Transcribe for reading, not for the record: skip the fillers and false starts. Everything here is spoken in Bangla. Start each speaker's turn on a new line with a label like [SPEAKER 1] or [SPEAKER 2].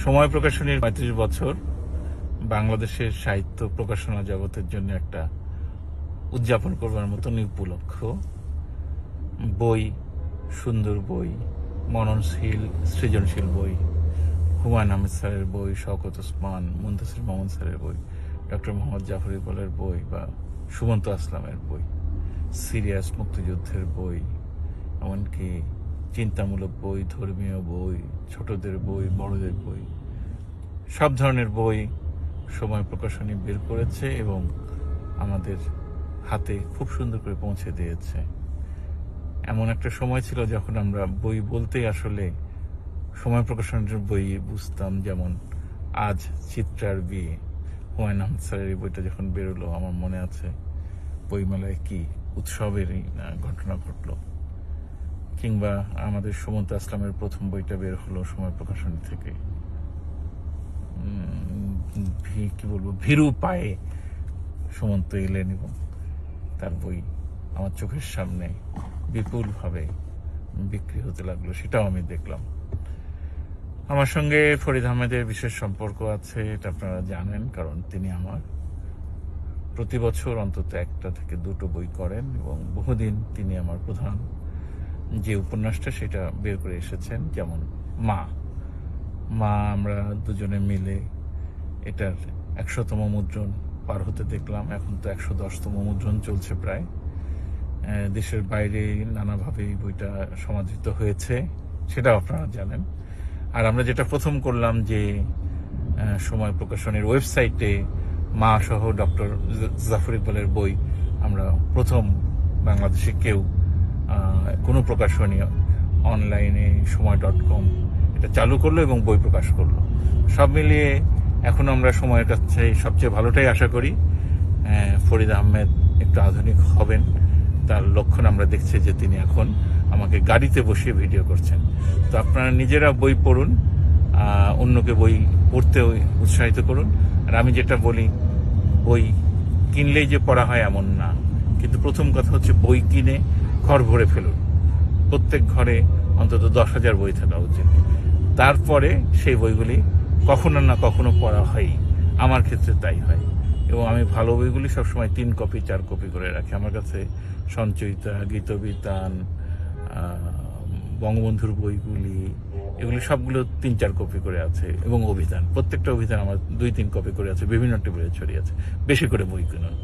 [SPEAKER 1] সময় প্রকাশনীর ৩৫ বছর বাংলাদেশের সাহিত্য প্রকাশনা জগতের জন্য একটা উদযাপন করবার মতন উপলক্ষ। বই, সুন্দর বই, মননশীল সৃজনশীল বই, হুমায়ুন আহমেদ স্যারের বই, শওকত ওসমান, মুনতাসির মামুন স্যারের বই, ডক্টর মোহাম্মদ জাফর ইকবালের বই বা সুমন্ত আসলামের বই, সিরিয়াস মুক্তিযুদ্ধের বই, এমনকি চিন্তামূলক বই, ধর্মীয় বই, ছোটদের বই, বড়দের বই, সব ধরনের বই সময় প্রকাশনী বের করেছে এবং আমাদের হাতে খুব সুন্দর করে পৌঁছে দিয়েছে। এমন একটা সময় ছিল যখন আমরা বই বলতেই আসলে সময় প্রকাশনের বই বুঝতাম। যেমন আজ চিত্রার বিয়ে, হুমায়ুন আহমেদ স্যারের এই বইটা যখন বেরোলো, আমার মনে আছে বইমেলায় কি উৎসবেরই ঘটনা ঘটলো। কিংবা আমাদের সুমন্ত আসলামের প্রথম বইটা বের হলো সময় প্রকাশনী থেকে, কি বলবো, ভীরু পায়ে সুমন্ত এলেন এবং তার বই আমার চোখের সামনে বিপুলভাবে বিক্রি হতে লাগলো, সেটাও আমি দেখলাম। আমার সঙ্গে ফরিদ আহমেদের বিশেষ সম্পর্ক আছে, এটা আপনারা জানেন, কারণ তিনি আমার প্রতি বছর অন্তত একটা থেকে দুটো বই করেন এবং বহুদিন তিনি আমার প্রধান যে উপন্যাসটা সেটা বের করে এসেছেন। যেমন মা, আমরা দুজনে মিলে এটার ১০০তম মুদ্রণ পার হতে দেখলাম। এখন তো ১১০তম মুদ্রণ চলছে প্রায়। দেশের বাইরে নানাভাবে এই বইটা সমাদৃত হয়েছে, সেটাও আপনারা জানেন। আর আমরা যেটা প্রথম করলাম যে সময় প্রকাশনের ওয়েবসাইটে মা সহ ডক্টর জাফর ইকবালের বই আমরা প্রথম বাংলাদেশে কেউ কোনো প্রকাশনী অনলাইনে সময়.com এটা চালু করলো এবং বই প্রকাশ করলো। সব মিলিয়ে এখন আমরা সময়ের কাছে সবচেয়ে ভালোটাই আশা করি। ফরিদ আহমেদ একটু আধুনিক হবেন, তার লক্ষণ আমরা দেখছি যে তিনি এখন আমাকে গাড়িতে বসিয়ে ভিডিও করছেন। তো আপনারা নিজেরা বই পড়ুন, অন্যকে বই পড়তে উৎসাহিত করুন। আর আমি যেটা বলি, বই কিনলেই যে পড়া হয় এমন না, কিন্তু প্রথম কথা হচ্ছে বই কিনে ঘর ভরে ফেলুন। প্রত্যেক ঘরে অন্তত ১০,০০০ বই থাকা উচিত। তারপরে সেই বইগুলি কখনো না কখনো পড়া হয়, আমার ক্ষেত্রে তাই হয়। এবং আমি ভালো বইগুলি সবসময় ৩ কপি ৪ কপি করে রাখি। আমার কাছে সঞ্চয়িতা, গীতবিতান, বঙ্গবন্ধুর বইগুলি, এগুলি সবগুলো ৩-৪ কপি করে আছে এবং অভিধান, প্রত্যেকটা অভিধান আমার ২-৩ কপি করে আছে, বিভিন্ন টেবিলে ছড়িয়ে আছে। বেশি করে বই কিনুন।